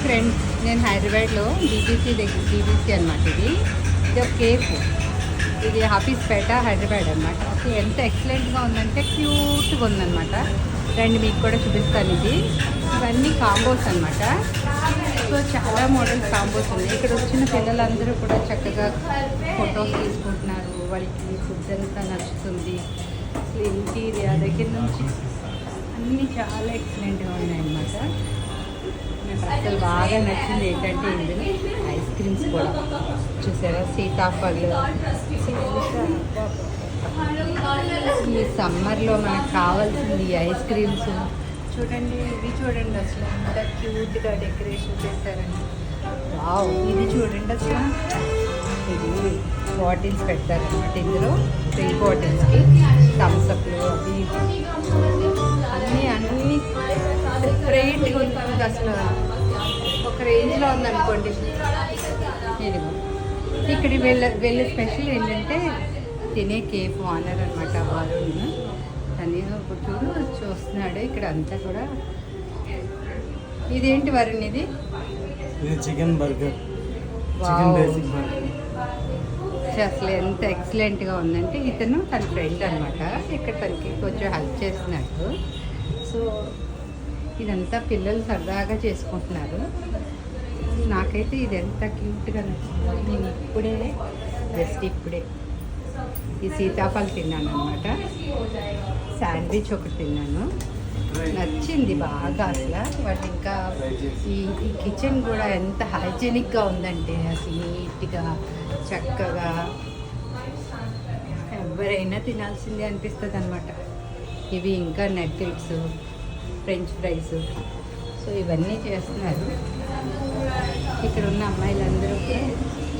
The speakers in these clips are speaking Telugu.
ఫ్రెండ్స్, నేను హైదరాబాద్లో బీబీసీ అనమాట. ఇది ఒక కేఫ్. ఇది హఫీజ్పేట హైదరాబాద్ అనమాట. ఓకే, ఎంత ఎక్సలెంట్గా ఉందంటే క్యూట్గా ఉందన్నమాట. రండి మీకు కూడా చూపిస్తాను. ఇవన్నీ కాంబోస్ అనమాట. సో చాలా మోడల్స్ కాంబోస్ ఉన్నాయి. ఇక్కడ వచ్చిన పిల్లలందరూ కూడా చక్కగా ఫొటోస్ తీసుకుంటున్నారు. వాళ్ళకి ఫుడ్ అంతా నచ్చుతుంది. అసలు ఇంటీరియర్ దగ్గర నుంచి అన్నీ చాలా ఎక్సలెంట్గా ఉన్నాయన్నమాట. నాకు అసలు బాగా నచ్చింది ఏంటంటే ఇందులో ఐస్ క్రీమ్స్ కూడా చూసారా, సీతాఫల్. ఈ సమ్మర్లో మనకు కావాల్సింది ఐస్ క్రీమ్స్. చూడండి, ఇవి చూడండి అసలు ఎంత క్యూట్గా డెకరేషన్ చేశారండి. వావ్, ఇది చూడండి అసలు. ఇది బాటిల్స్ పెడతారనమాట. ఇందులో 3 బాటిల్స్కి థమ్స్అప్లు అవి అన్నీ సెపరేట్గా ఉంటుంది. అసలు ఒక రేంజ్లో ఉందనుకోండి. ఇది ఇక్కడ వెళ్ళే స్పెషల్ ఏంటంటే తినే కేఫ్ ఓనర్ అనమాట, వరుణ్. తను ఇప్పుడు చూస్తున్నాడు ఇక్కడ అంతా కూడా. ఇదేంటి వరుణ్? ఇది చికెన్ బర్గర్. అసలు ఎంత ఎక్సలెంట్గా ఉందంటే ఇతను తన ఫ్రెండ్ అనమాట. ఇక్కడ తనకి కొంచెం హెల్ప్ చేస్తున్నాడు. సో ఇదంతా పిల్లలు సరదాగా చేసుకుంటున్నారు. నాకైతే ఇది ఎంత క్యూట్గా నచ్చింది. నేను ఇప్పుడే ఈ సీతాఫలం తిన్నాను అనమాట. శాండ్విచ్ ఒకటి తిన్నాను, నచ్చింది బాగా అసలు. వాటి ఇంకా ఈ కిచెన్ కూడా ఎంత హైజీనిక్గా ఉందంటే అసలు నీట్గా చక్కగా ఎవరైనా తినాల్సిందే అనిపిస్తుంది అనమాట. ఇవి ఇంకా నగ్గెట్స్, ఫ్రెంచ్ ఫ్రైస్, సో ఇవన్నీ చేస్తున్నారు. ఇక్కడ ఉన్న అమ్మాయిలందరూ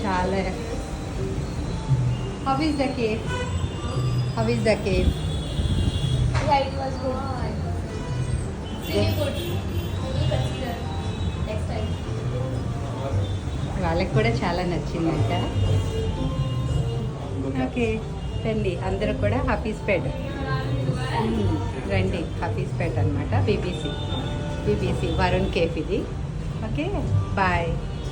చాలా. How is the cave? How is the cave? Yeah, it was good. Really good. We will consider next time. వాళ్ళకి కూడా చాలా నచ్చిందంట. ఓకే రండి అందరూ కూడా హఫీజ్పేట రండి. హఫీజ్పేట అనమాట. బీబీసీ వరుణ్ కేఫ్ ఇది. Okay bye.